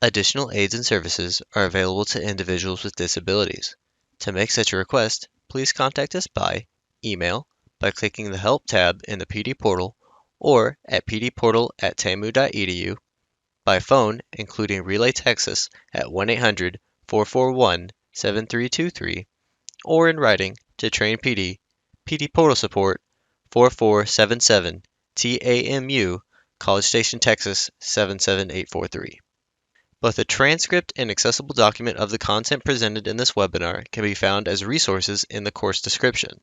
Additional aids and services are available to individuals with disabilities. To make such a request, please contact us by email, by clicking the Help tab in the PD portal, or at pdportal@tamu.edu, by phone, including Relay Texas at 1-800-441-7323, or in writing to Train PD, PD Portal Support, 4477 TAMU, College Station, Texas 77843. Both a transcript and accessible document of the content presented in this webinar can be found as resources in the course description.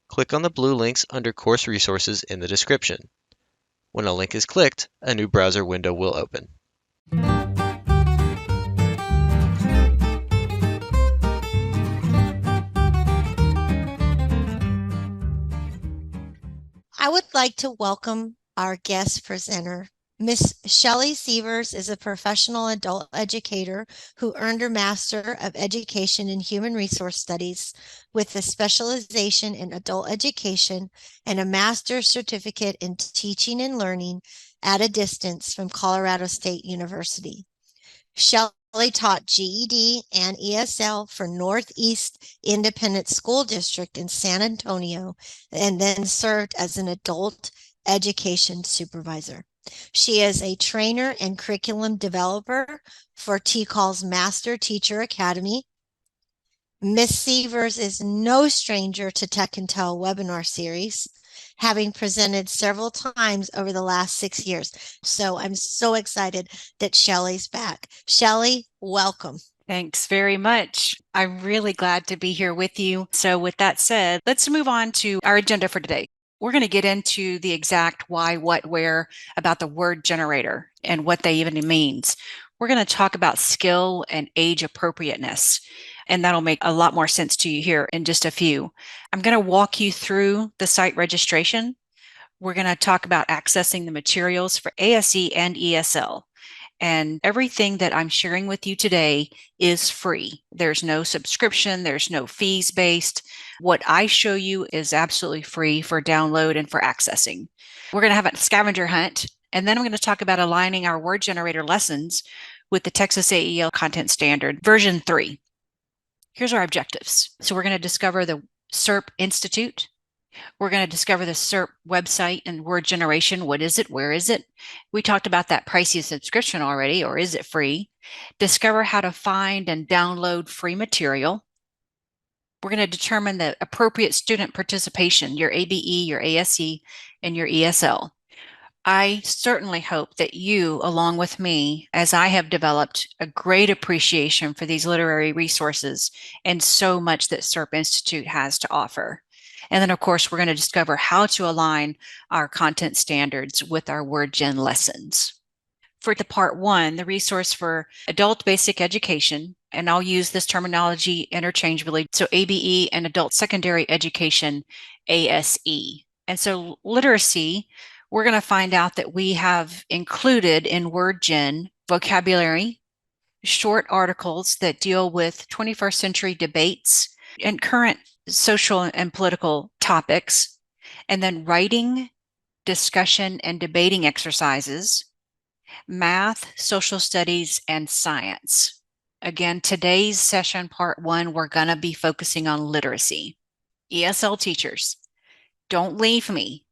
Click on the blue links under Course Resources in the description. When a link is clicked, a new browser window will open. I would like to welcome our guest presenter. Miss Shelley Sievers is a professional adult educator who earned her Master of Education in Human Resource Studies with a specialization in adult education and a master's certificate in teaching and learning at a distance from Colorado State University. Shelley taught GED and ESL for Northeast Independent School District in San Antonio and then served as an adult education supervisor. She is a trainer and curriculum developer for TCAL's Master Teacher Academy. Miss Sievers is no stranger to Tech and Tell webinar series, having presented several times over the last 6 years. So I'm so excited that Shelley's back. Shelley, welcome. Thanks very much. I'm really glad to be here with you. So with that said, let's move on to our agenda for today. We're going to get into the exact why, what, where about the word generator and what they even means. We're going to talk about skill and age appropriateness, and that'll make a lot more sense to you here in just a few. I'm going to walk you through the site registration. We're going to talk about accessing the materials for ASE and ESL. And everything that I'm sharing with you today is free. There's no subscription, there's no fees based. What I show you is absolutely free for download and for accessing. We're going to have a scavenger hunt, and then I'm going to talk about aligning our word generator lessons with the Texas AEL Content Standard version 3. Here's our objectives. So we're going to discover the SERP Institute. We're going to discover the SERP website and word generation. What is it? Where is it? We talked about that pricey subscription already, or is it free? Discover how to find and download free material. We're going to determine the appropriate student participation, your ABE, your ASE, and your ESL. I certainly hope that you, along with me, as I have developed a great appreciation for these literary resources and so much that SERP Institute has to offer. And then, of course, we're going to discover how to align our content standards with our word gen lessons. For the part 1, the resource for adult basic education, and I'll use this terminology interchangeably, so ABE and adult secondary education, ASE. And so literacy, we're going to find out that we have included in word gen vocabulary, short articles that deal with 21st century debates and current social and political topics, and then writing, discussion, and debating exercises, math, social studies, and science. Again, today's session, part 1, we're going to be focusing on literacy. ESL teachers, don't leave me.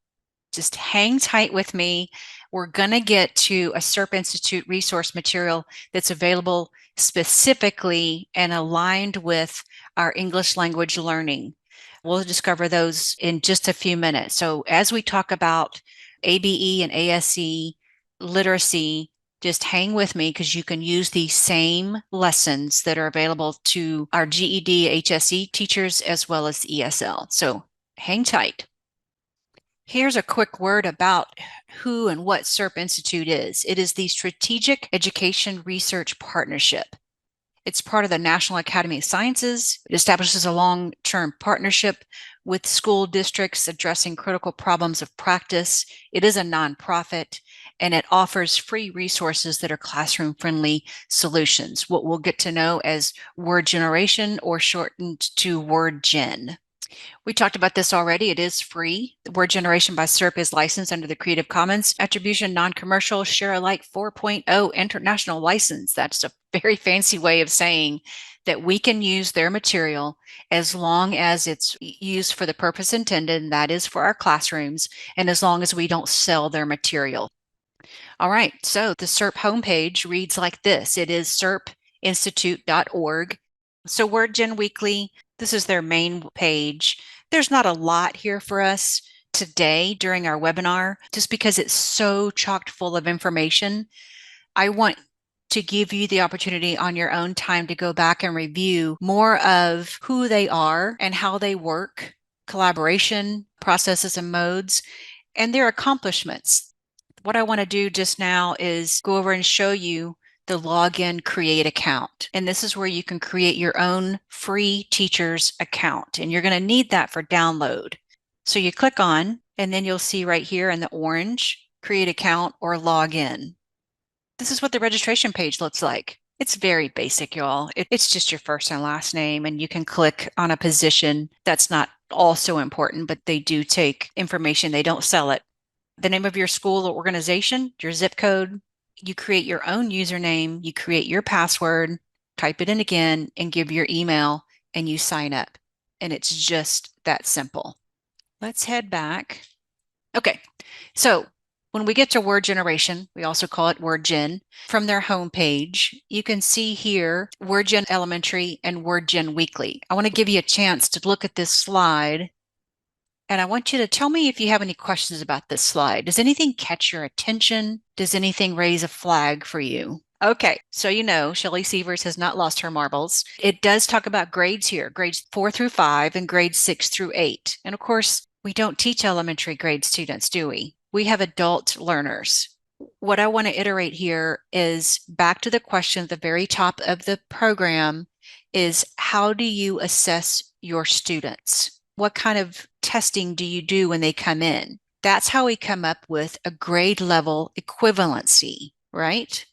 Just hang tight with me. We're going to get to a SERP Institute resource material that's available specifically and aligned with our English language learning. We'll discover those in just a few minutes. So as we talk about ABE and ASE literacy, just hang with me because you can use these same lessons that are available to our GED, HSE teachers as well as ESL. So hang tight. Here's a quick word about who and what SERP Institute is. It is the Strategic Education Research Partnership. It's part of the National Academy of Sciences. It establishes a long-term partnership with school districts addressing critical problems of practice. It is a nonprofit, and it offers free resources that are classroom-friendly solutions, what we'll get to know as word generation or shortened to word gen. We talked about this already. It is free. The word generation by SERP is licensed under the Creative Commons Attribution Non-Commercial Share Alike 4.0 International License. That's a very fancy way of saying that we can use their material as long as it's used for the purpose intended, and that is for our classrooms, and as long as we don't sell their material. All right, so the SERP homepage reads like this. It is serpinstitute.org. So WordGen Weekly, this is their main page. There's not a lot here for us today during our webinar, just because it's so chock full of information. I want to give you the opportunity on your own time to go back and review more of who they are and how they work, collaboration, processes and modes, and their accomplishments. What I want to do just now is go over and show you the login create account. And this is where you can create your own free teacher's account. And you're going to need that for download. So you click on, and then you'll see right here in the orange, create account or login. This is what the registration page looks like. It's very basic, y'all. It's just your first and last name, and you can click on a position. That's not also important, but they do take information. They don't sell it. The name of your school or organization, your zip code. You create your own username, you create your password, type it in again, and give your email, and you sign up. And it's just that simple. Let's head back. Okay, so when we get to word generation, we also call it WordGen, from their homepage, you can see here WordGen Elementary and WordGen Weekly. I want to give you a chance to look at this slide, and I want you to tell me if you have any questions about this slide. Does anything catch your attention? Does anything raise a flag for you? Okay, so you know Shelley Sievers has not lost her marbles. It does talk about grades here, grades 4 through 5 and grades 6 through 8. And of course, we don't teach elementary grade students, do we? We have adult learners. What I want to iterate here is back to the question at the very top of the program is, how do you assess your students? What kind of testing do you do when they come in? That's how we come up with a grade level equivalency, right?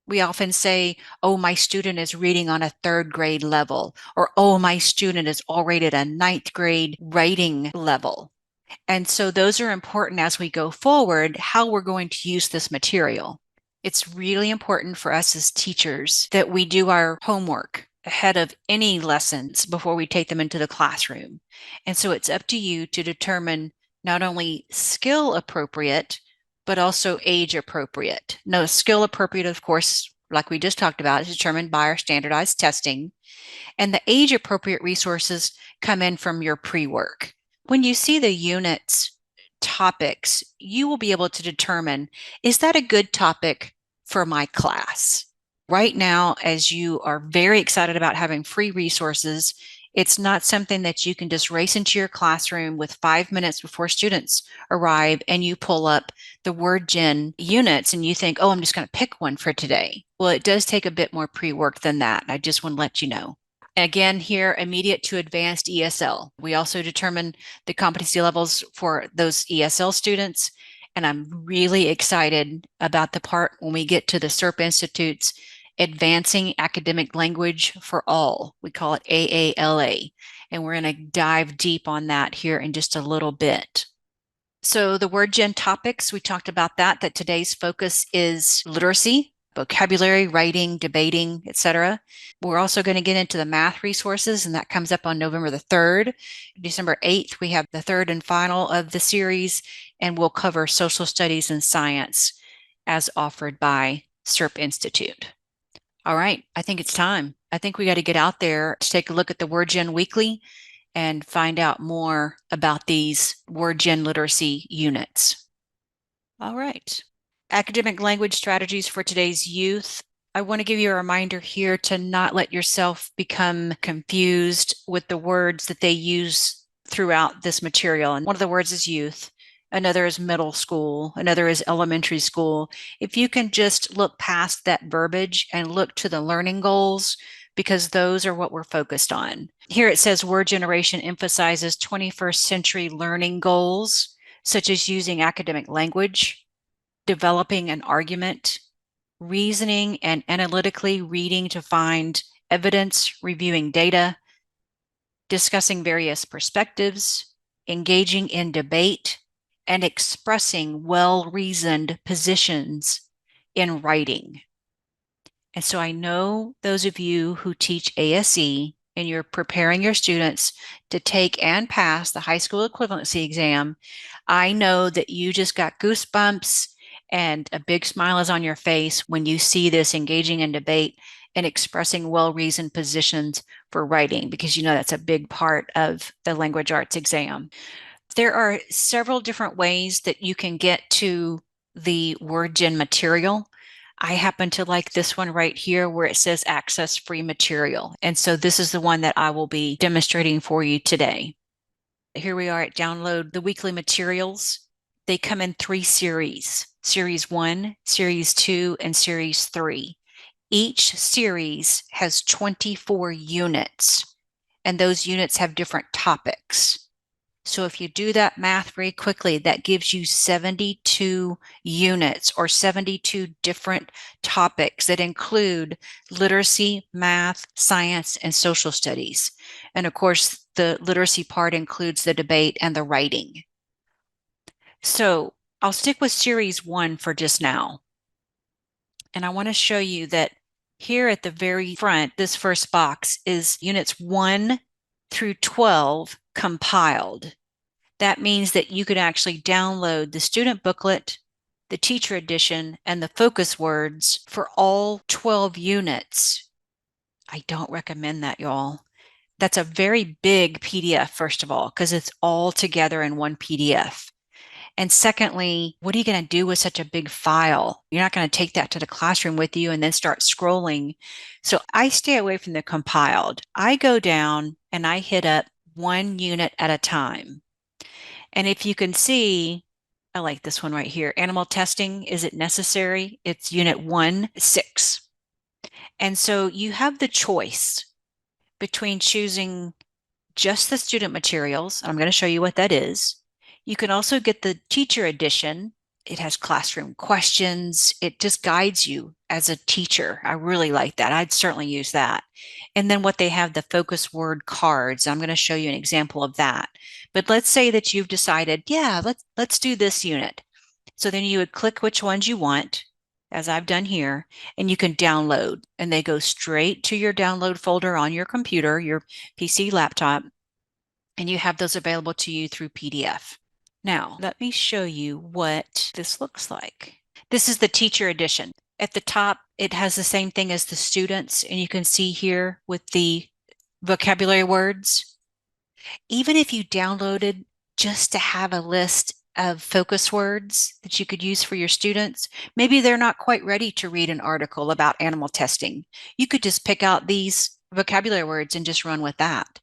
We often say, oh, my student is reading on a 3rd grade level, or oh, my student is already at a 9th grade writing level. And so those are important as we go forward, how we're going to use this material. It's really important for us as teachers that we do our homework ahead of any lessons before we take them into the classroom. And so it's up to you to determine not only skill appropriate, but also age appropriate. No, skill appropriate, of course, like we just talked about, is determined by our standardized testing. And the age appropriate resources come in from your pre-work. When you see the units topics, you will be able to determine, is that a good topic for my class? Right now, as you are very excited about having free resources, it's not something that you can just race into your classroom with 5 minutes before students arrive and you pull up the WordGen units and you think, oh, I'm just going to pick one for today. Well, it does take a bit more pre-work than that. I just want to let you know. Again, here, immediate to advanced ESL. We also determine the competency levels for those ESL students. And I'm really excited about the part when we get to the SERP Institute's Advancing Academic Language for All. We call it AALA. And we're going to dive deep on that here in just a little bit. So the WordGen topics, we talked about that today's focus is literacy, vocabulary, writing, debating, etc. We're also going to get into the math resources, and that comes up on November the 3rd. December 8th, we have the 3rd and final of the series, and we'll cover social studies and science as offered by SERP Institute. All right, I think it's time. I think we got to get out there to take a look at the WordGen Weekly and find out more about these WordGen literacy units. All right. Academic language strategies for today's youth. I want to give you a reminder here to not let yourself become confused with the words that they use throughout this material. And one of the words is youth. Another is middle school. Another is elementary school. If you can just look past that verbiage and look to the learning goals, because those are what we're focused on. Here it says word generation emphasizes 21st century learning goals, such as using academic language, developing an argument, reasoning and analytically reading to find evidence, reviewing data, discussing various perspectives, engaging in debate, and expressing well-reasoned positions in writing. And so I know those of you who teach ASE and you're preparing your students to take and pass the high school equivalency exam, I know that you just got goosebumps and a big smile is on your face when you see this engaging in debate and expressing well-reasoned positions for writing, because you know that's a big part of the language arts exam. There are several different ways that you can get to the word gen material. I happen to like this one right here where it says access free material. And so this is the one that I will be demonstrating for you today. Here we are at download the weekly materials. They come in 3 series, Series 1, Series 2, and Series 3. Each series has 24 units, and those units have different topics. So if you do that math very quickly, that gives you 72 units or 72 different topics that include literacy, math, science, and social studies. And of course, the literacy part includes the debate and the writing. So I'll stick with Series 1 for just now. And I want to show you that here at the very front, this first box is Units 1 through 12 compiled. That means that you could actually download the student booklet, the teacher edition, and the focus words for all 12 units. I don't recommend that, y'all. That's a very big PDF, first of all, because it's all together in one PDF. And secondly, what are you going to do with such a big file? You're not going to take that to the classroom with you and then start scrolling. So I stay away from the compiled. I go down and I hit up 1 unit at a time. And if you can see, I like this one right here. Animal testing, is it necessary? It's Unit 1-6. And so you have the choice between choosing just the student materials. I'm going to show you what that is. You can also get the teacher edition. It has classroom questions. It just guides you as a teacher. I really like that. I'd certainly use that. And then what they have, the focus word cards. I'm going to show you an example of that. But let's say that you've decided, yeah, let's do this unit. So then you would click which ones you want, as I've done here, and you can download. And they go straight to your download folder on your computer, your PC, laptop, and you have those available to you through PDF. Now, let me show you what this looks like. This is the teacher edition. At the top, it has the same thing as the students, and you can see here with the vocabulary words. Even if you downloaded just to have a list of focus words that you could use for your students, maybe they're not quite ready to read an article about animal testing. You could just pick out these vocabulary words and just run with that.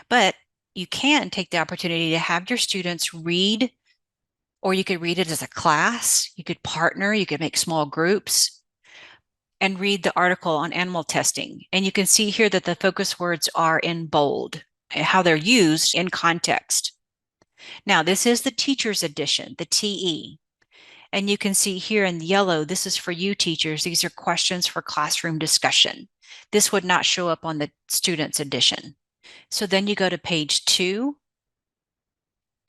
But you can take the opportunity to have your students read, or you could read it as a class. You could partner, you could make small groups and read the article on animal testing. And you can see here that the focus words are in bold, how they're used in context. Now, this is the teacher's edition, the TE. And you can see here in yellow, this is for you teachers. These are questions for classroom discussion. This would not show up on the student's edition. So then you go to page 2.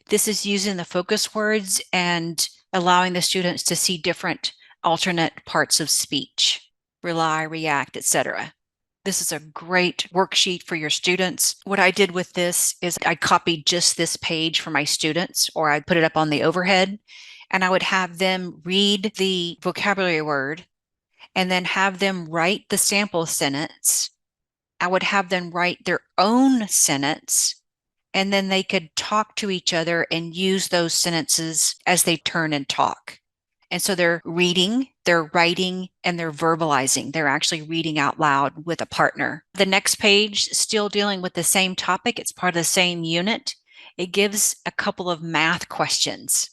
This is using the focus words and allowing the students to see different alternate parts of speech, rely, react, etc. This is a great worksheet for your students. What I did with this is I copied just this page for my students, or I'd put it up on the overhead, and I would have them read the vocabulary word and then have them write the sample sentence. I would have them write their own sentence, and then they could talk to each other and use those sentences as they turn and talk. And so they're reading, they're writing, and they're verbalizing. They're actually reading out loud with a partner. The next page, still dealing with the same topic. It's part of the same unit. It gives a couple of math questions.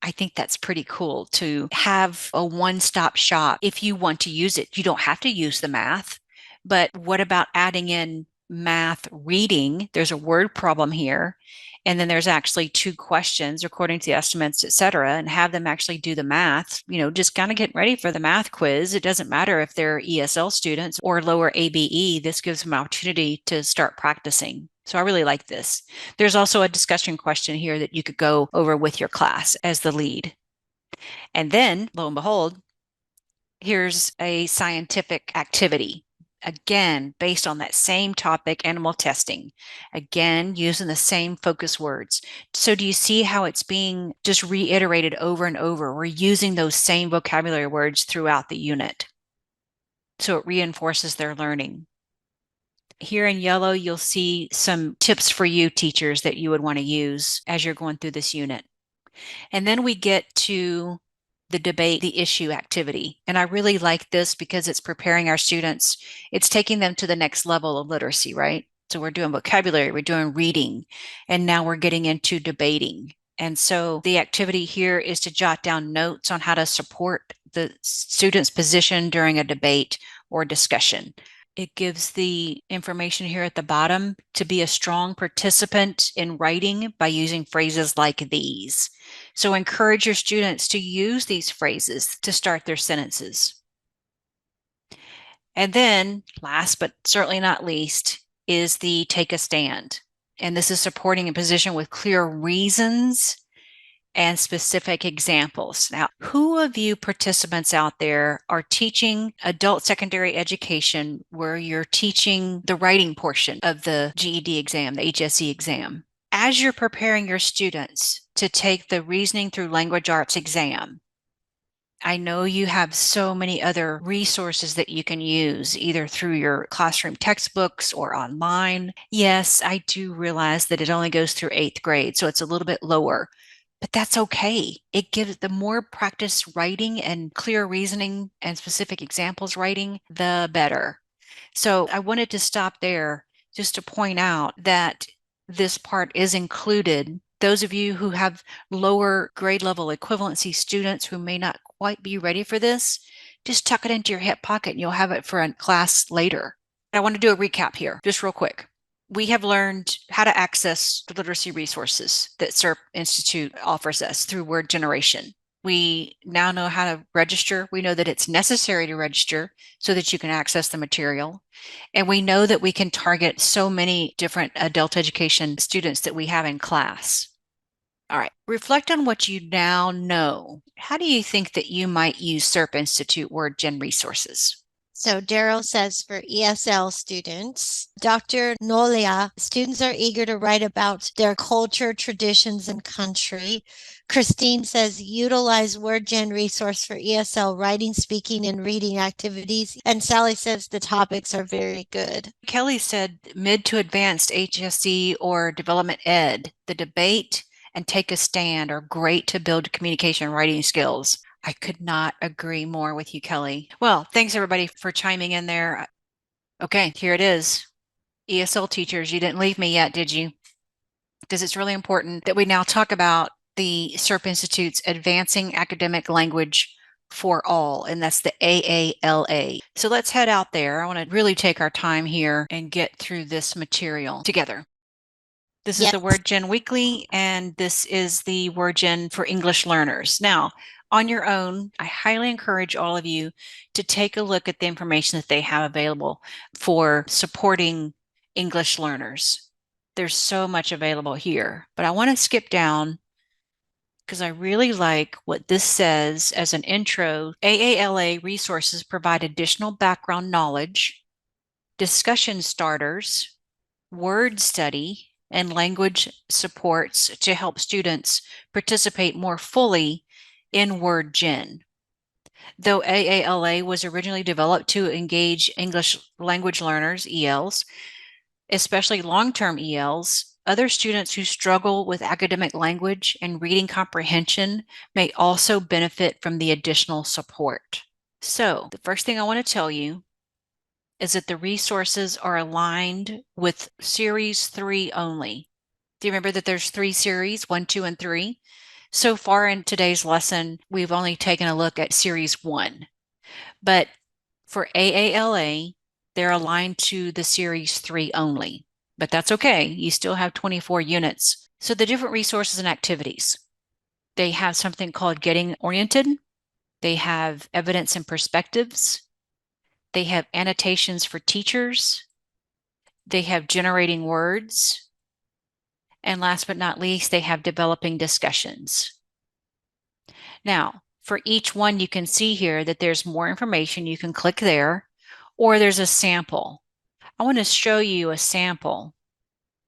I think that's pretty cool to have a one-stop shop. If you want to use it, you don't have to use the math. But what about adding in math reading? There's a word problem here. And then there's actually 2 questions according to the estimates, et cetera, and have them actually do the math, just kind of get ready for the math quiz. It doesn't matter if they're ESL students or lower ABE. This gives them an opportunity to start practicing. So I really like this. There's also a discussion question here that you could go over with your class as the lead. And then, lo and behold, here's a scientific activity. Again, based on that same topic, animal testing. Again, using the same focus words. So do you see how it's being just reiterated over and over? We're using those same vocabulary words throughout the unit. So it reinforces their learning. Here in yellow, you'll see some tips for you teachers that you would want to use as you're going through this unit. And then we get to the debate, the issue activity. And I really like this because it's preparing our students. It's taking them to the next level of literacy, right? So we're doing vocabulary, we're doing reading, and now we're getting into debating. And so the activity here is to jot down notes on how to support the student's position during a debate or discussion. It gives the information here at the bottom to be a strong participant in writing by using phrases like these. So encourage your students to use these phrases to start their sentences. And then, last but certainly not least, is the take a stand. And this is supporting a position with clear reasons and specific examples. Now, who of you participants out there are teaching adult secondary education where you're teaching the writing portion of the GED exam, the HSE exam? As you're preparing your students to take the Reasoning Through Language Arts exam, I know you have so many other resources that you can use, either through your classroom textbooks or online. Yes, I do realize that it only goes through 8th grade, so it's a little bit lower. But that's okay. It gives the more practice writing and clear reasoning and specific examples writing, the better. So I wanted to stop there just to point out that this part is included. Those of you who have lower grade level equivalency students who may not quite be ready for this, just tuck it into your hip pocket and you'll have it for a class later. I want to do a recap here, just real quick. We have learned how to access the literacy resources that SERP Institute offers us through word generation. We now know how to register. We know that it's necessary to register so that you can access the material. And we know that we can target so many different adult education students that we have in class. All right, reflect on what you now know. How do you think that you might use SERP Institute word gen resources? So Daryl says for ESL students, Dr. Nolia, students are eager to write about their culture, traditions, and country. Christine says utilize WordGen resource for ESL writing, speaking, and reading activities. And Sally says the topics are very good. Kelly said mid to advanced HSE or development ed, the debate and take a stand are great to build communication and writing skills. I could not agree more with you, Kelly. Well, thanks everybody for chiming in there. Okay, here it is. ESL teachers, you didn't leave me yet, did you? Because it's really important that we now talk about the SERP Institute's Advancing Academic Language for All, and that's the AALA. So let's head out there. I want to really take our time here and get through this material together. This is the Word Gen Weekly, and this is the Word Gen for English learners. Now, on your own, I highly encourage all of you to take a look at the information that they have available for supporting English learners. There's so much available here, but I want to skip down because I really like what this says as an intro. AALA resources provide additional background knowledge, discussion starters, word study, and language supports to help students participate more fully in Word Gen. Though AALA was originally developed to engage English language learners, ELs, especially long-term ELs, other students who struggle with academic language and reading comprehension may also benefit from the additional support. So the first thing I want to tell you is that the resources are aligned with Series 3 only. Do you remember that there's 3 series, 1, 2, and 3? So far in today's lesson, we've only taken a look at Series 1. But for AALA, they're aligned to the Series 3 only. But that's okay. You still have 24 units. So the different resources and activities, they have something called Getting Oriented. They have Evidence and Perspectives. They have Annotations for Teachers. They have Generating Words. And last but not least, they have Developing Discussions. Now, for each one, you can see here that there's more information. You can click there, or there's a sample. I want to show you a sample.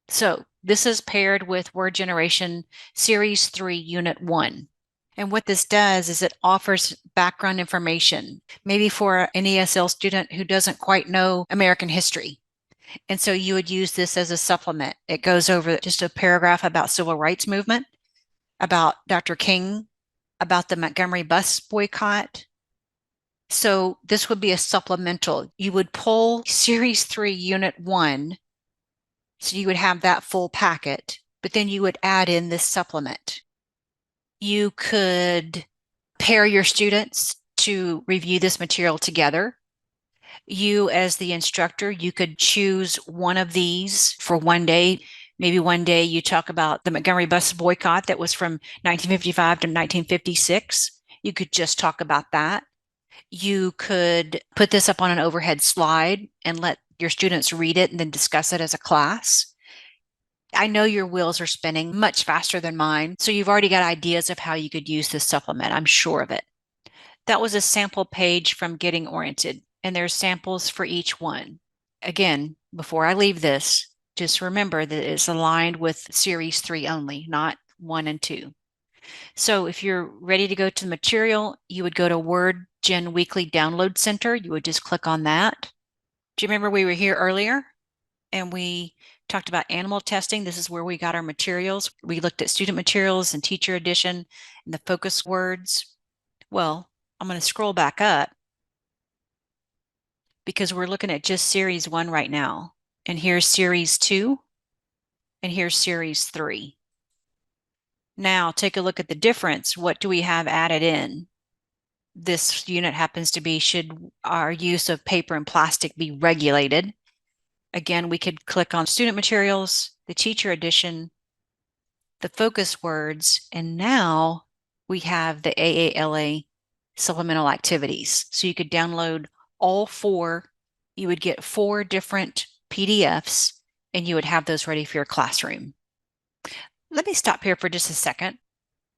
So this is paired with Word Generation Series 3, Unit 1. And what this does is it offers background information, maybe for an ESL student who doesn't quite know American history. And so you would use this as a supplement. It goes over just a paragraph about civil rights movement, about Dr. King, about the Montgomery bus boycott. So this would be a supplemental. You would pull Series 3, Unit 1, so you would have that full packet, but then you would add in this supplement. You could pair your students to review this material together. You, as the instructor, you could choose one of these for one day. Maybe one day you talk about the Montgomery bus boycott that was from 1955 to 1956. You could just talk about that. You could put this up on an overhead slide and let your students read it and then discuss it as a class. I know your wheels are spinning much faster than mine, so you've already got ideas of how you could use this supplement. I'm sure of it. That was a sample page from Getting Oriented, and there's samples for each one. Again, before I leave this, just remember that it's aligned with Series 3 only, not 1 and 2. So if you're ready to go to the material, you would go to Word Gen Weekly Download Center. You would just click on that. Do you remember we were here earlier and we talked about animal testing? This is where we got our materials. We looked at student materials and teacher edition and the focus words. Well, I'm going to scroll back up because we're looking at just Series 1 right now. And here's Series 2, and here's Series 3. Now take a look at the difference. What do we have added in? This unit happens to be, should our use of paper and plastic be regulated? Again, we could click on student materials, the teacher edition, the focus words, and now we have the AALA supplemental activities. So you could download all 4. You would get 4 different PDFs and you would have those ready for your classroom. Let me stop here for just a second.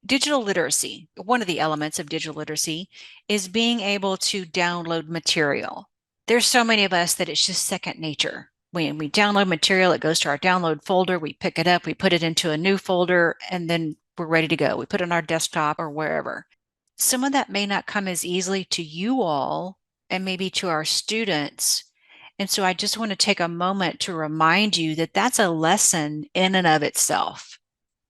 Digital literacy, one of the elements of digital literacy is being able to download material. There's so many of us that it's just second nature. When we download material, it goes to our download folder, we pick it up, we put it into a new folder, and then we're ready to go. We put it on our desktop or wherever. Some of that may not come as easily to you all and maybe to our students. And so I just want to take a moment to remind you that that's a lesson in and of itself,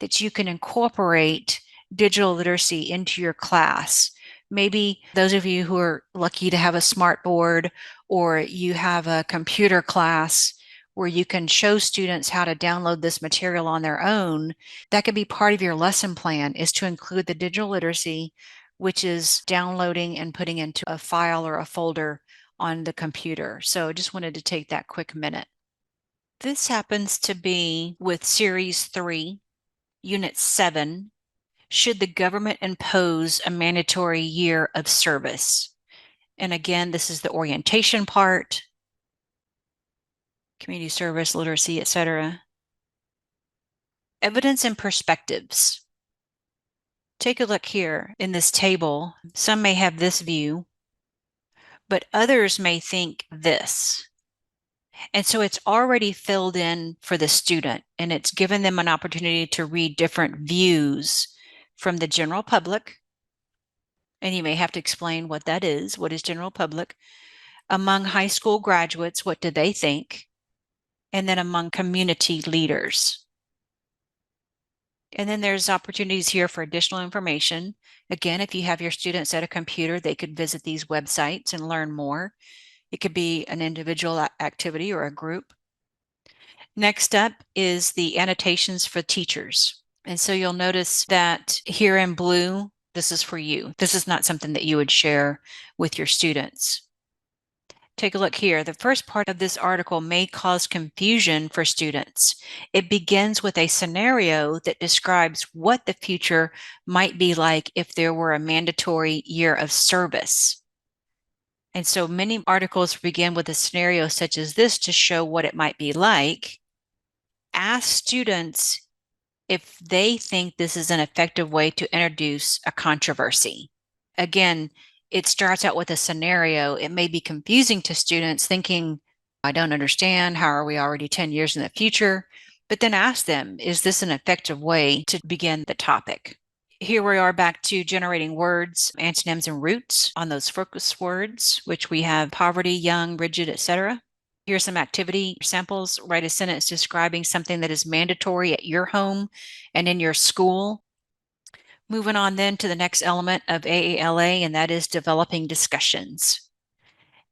that you can incorporate digital literacy into your class. Maybe those of you who are lucky to have a smart board or you have a computer class where you can show students how to download this material on their own, that could be part of your lesson plan, is to include the digital literacy, which is downloading and putting into a file or a folder on the computer. So I just wanted to take that quick minute. This happens to be with Series 3, Unit 7, should the government impose a mandatory year of service? And again, this is the orientation part, community service, literacy, etc. Evidence and perspectives. Take a look here in this table. Some may have this view, but others may think this. And so it's already filled in for the student, and it's given them an opportunity to read different views from the general public. And you may have to explain what that is. What is general public? Among high school graduates, what do they think? And then among community leaders. And then there's opportunities here for additional information. Again, if you have your students at a computer, they could visit these websites and learn more. It could be an individual activity or a group. Next up is the annotations for teachers. And so you'll notice that here in blue, this is for you. This is not something that you would share with your students. Take a look here. The first part of this article may cause confusion for students. It begins with a scenario that describes what the future might be like if there were a mandatory year of service. And so many articles begin with a scenario such as this to show what it might be like. Ask students if they think this is an effective way to introduce a controversy. Again, it starts out with a scenario. It may be confusing to students thinking, I don't understand. How are we already 10 years in the future? But then ask them, is this an effective way to begin the topic? Here we are back to generating words, antonyms, and roots on those focus words, which we have poverty, young, rigid, etc. Here's some activity samples. Write a sentence describing something that is mandatory at your home and in your school. Moving on then to the next element of AALA, and that is developing discussions.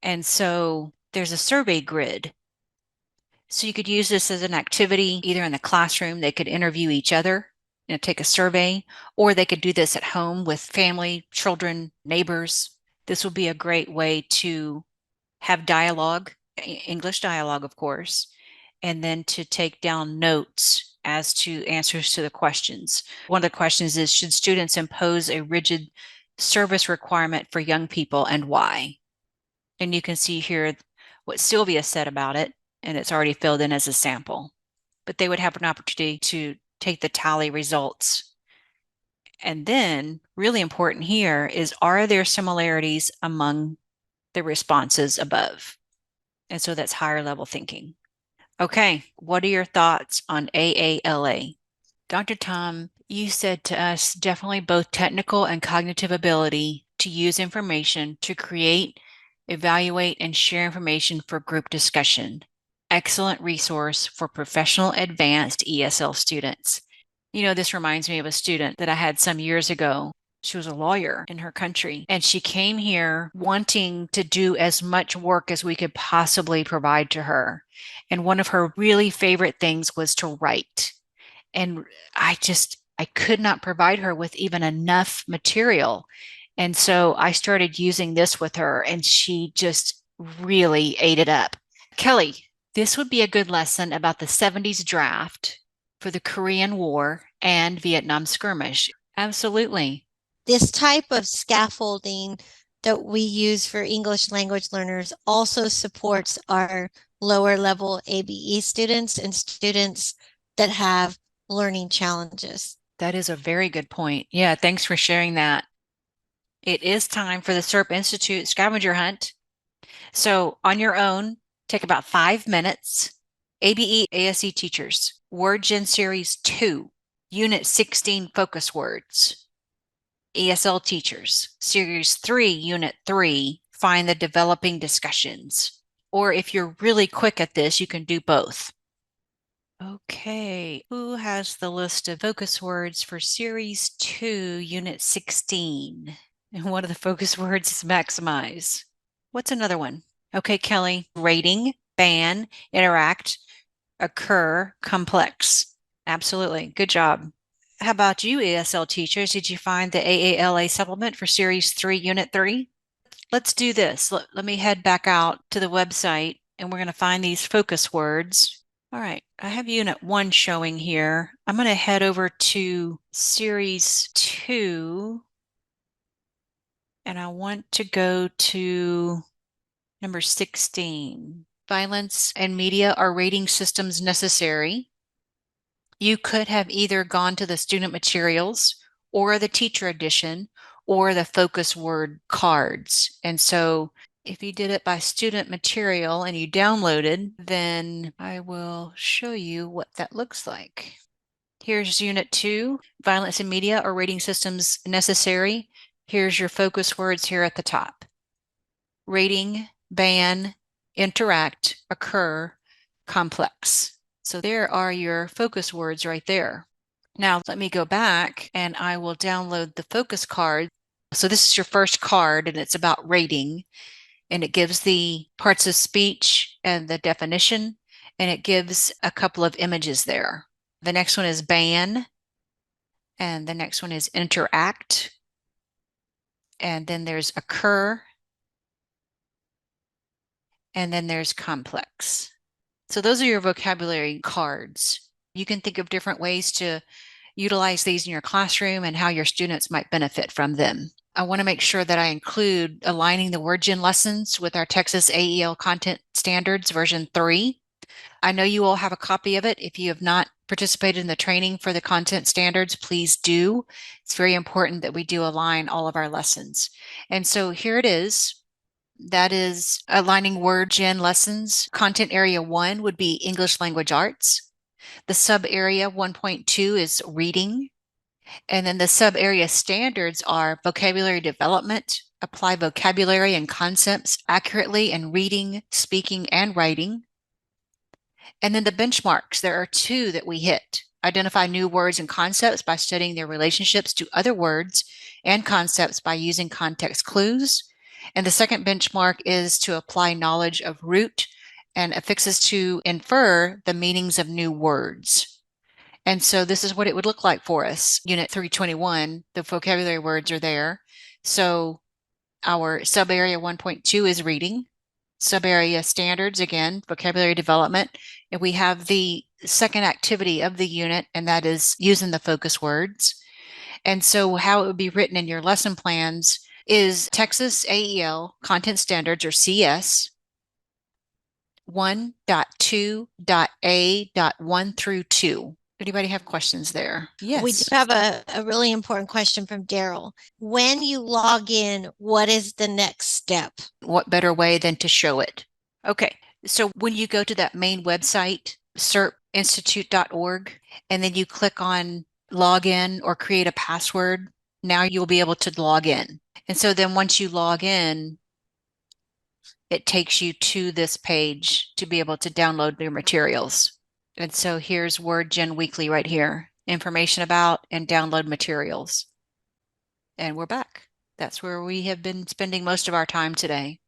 And so there's a survey grid. So you could use this as an activity, either in the classroom, they could interview each other, take a survey, or they could do this at home with family, children, neighbors. This would be a great way to have dialogue, English dialogue, of course, and then to take down notes as to answers to the questions. One of the questions is, should students impose a rigid service requirement for young people and why? And you can see here what Sylvia said about it, and it's already filled in as a sample. But they would have an opportunity to take the tally results. And then, really important here is, are there similarities among the responses above? And so that's higher level thinking. Okay, what are your thoughts on AALA? Dr. Tom, you said to us definitely both technical and cognitive ability to use information to create, evaluate, and share information for group discussion. Excellent resource for professional advanced ESL students. This reminds me of a student that I had some years ago. She was a lawyer in her country, and she came here wanting to do as much work as we could possibly provide to her. And one of her really favorite things was to write. And I could not provide her with even enough material. And so I started using this with her, and she just really ate it up. Kelly, this would be a good lesson about the 70s draft for the Korean War and Vietnam skirmish. Absolutely. This type of scaffolding that we use for English language learners also supports our lower level ABE students and students that have learning challenges. That is a very good point. Yeah, thanks for sharing that. It is time for the SERP Institute scavenger hunt. So on your own, take about 5 minutes. ABE ASE teachers, Word Gen Series 2, Unit 16 focus words. ESL teachers, Series 3, Unit 3, find the developing discussions. Or if you're really quick at this, you can do both. Okay, who has the list of focus words for Series 2, Unit 16? And one of the focus words is maximize. What's another one? Okay, Kelly, rating, ban, interact, occur, complex. Absolutely, good job. How about you, ESL teachers? Did you find the AALA supplement for Series 3, Unit 3? Let's do this. Let me head back out to the website, and we're going to find these focus words. All right, I have Unit 1 showing here. I'm going to head over to Series 2, and I want to go to number 16. Violence and media are rating systems necessary. You could have either gone to the student materials or the teacher edition or the focus word cards. And so if you did it by student material and you downloaded, then I will show you what that looks like. Here's Unit 2, Violence in Media or Rating Systems Necessary. Here's your focus words here at the top. Rating, ban, interact, occur, complex. So there are your focus words right there. Now let me go back and I will download the focus card. So this is your first card and it's about rating, and it gives the parts of speech and the definition, and it gives a couple of images there. The next one is ban, and the next one is interact, and then there's occur, and then there's complex. So those are your vocabulary cards. You can think of different ways to utilize these in your classroom and how your students might benefit from them. I want to make sure that I include aligning the word gen lessons with our Texas AEL Content Standards version 3. I know you all have a copy of it. If you have not participated in the training for the content standards, please do. It's very important that we do align all of our lessons. And so here it is. That is aligning word gen lessons. Content area 1 would be English language arts. The sub area 1.2 is reading. And then the sub area standards are vocabulary development, apply vocabulary and concepts accurately in reading, speaking, and writing. And then the benchmarks, there are 2 that we hit. Identify new words and concepts by studying their relationships to other words and concepts by using context clues. And the second benchmark is to apply knowledge of root and affixes to infer the meanings of new words. And so this is what it would look like for us. Unit 321, the vocabulary words are there. So our sub area 1.2 is reading. Sub area standards, again, vocabulary development. And we have the second activity of the unit, and that is using the focus words. And so how it would be written in your lesson plans is Texas AEL Content Standards, or CS, 1.2.A.1 through 2. Anybody have questions there? Yes. We do have a really important question from Daryl. When you log in, what is the next step? What better way than to show it? Okay, so when you go to that main website, serpinstitute.org, and then you click on login or create a password, now you'll be able to log in. And so then once you log in, it takes you to this page to be able to download your materials. And so here's Word Gen Weekly right here, information about and download materials. And we're back. That's where we have been spending most of our time today.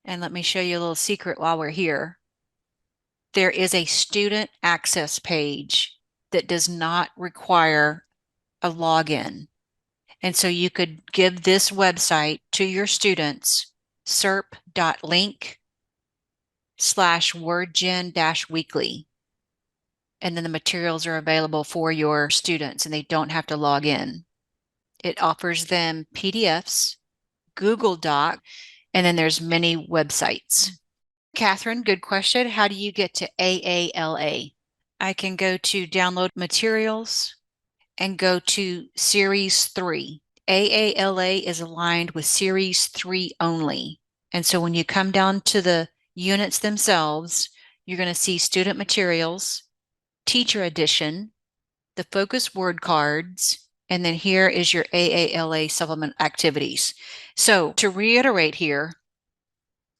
And let me show you a little secret while we're here. There is a student access page that does not require a login. And so you could give this website to your students, serp.link/wordgen-weekly. And then the materials are available for your students and they don't have to log in. It offers them PDFs, Google Doc, and then there's many websites. Catherine, good question. How do you get to AALA? I can go to download materials and go to series 3. AALA is aligned with series 3 only. And so when you come down to the units themselves, you're going to see student materials, teacher edition, the focus word cards, and then here is your AALA supplement activities. So to reiterate here,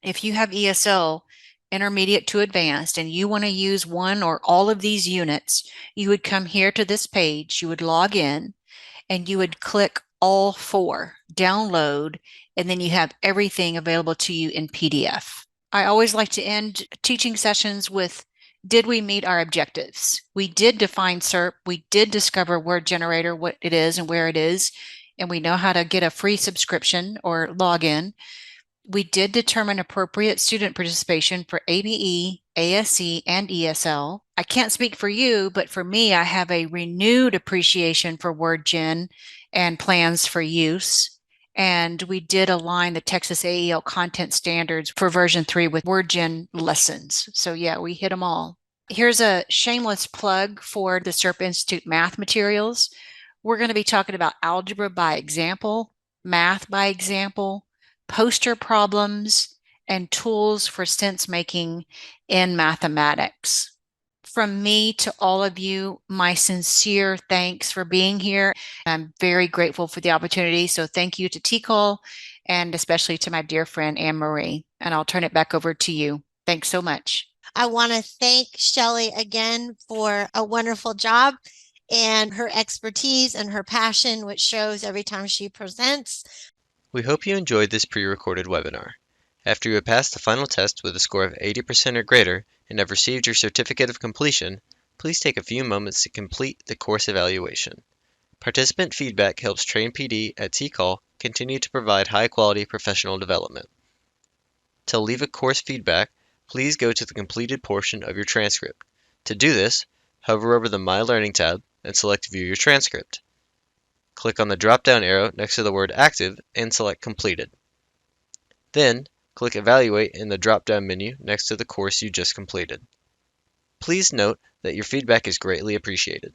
if you have ESL intermediate to advanced and you want to use one or all of these units, you would come here to this page, you would log in, and you would click all 4, download, and then you have everything available to you in PDF. I always like to end teaching sessions with, did we meet our objectives? We did define SERP. We did discover Word Generator, what it is and where it is, and we know how to get a free subscription or login. We did determine appropriate student participation for ABE, ASE, and ESL. I can't speak for you, but for me, I have a renewed appreciation for Word Gen and plans for use. And we did align the Texas AEL content standards for version 3 with Word Gen lessons. So yeah, we hit them all. Here's a shameless plug for the SERP Institute math materials. We're going to be talking about algebra by example, math by example, poster problems, and tools for sense making in mathematics. From me to all of you, my sincere thanks for being here. I'm very grateful for the opportunity. So thank you to TCOL and especially to my dear friend Anne Marie. And I'll turn it back over to you. Thanks so much. I want to thank Shelley again for a wonderful job and her expertise and her passion, which shows every time she presents. We hope you enjoyed this pre-recorded webinar. After you have passed the final test with a score of 80% or greater and have received your certificate of completion, please take a few moments to complete the course evaluation. Participant feedback helps Train PD at TCOL continue to provide high-quality professional development. To leave a course feedback, please go to the completed portion of your transcript. To do this, hover over the My Learning tab and select View Your Transcript. Click on the drop-down arrow next to the word Active and select Completed. Then, click Evaluate in the drop-down menu next to the course you just completed. Please note that your feedback is greatly appreciated.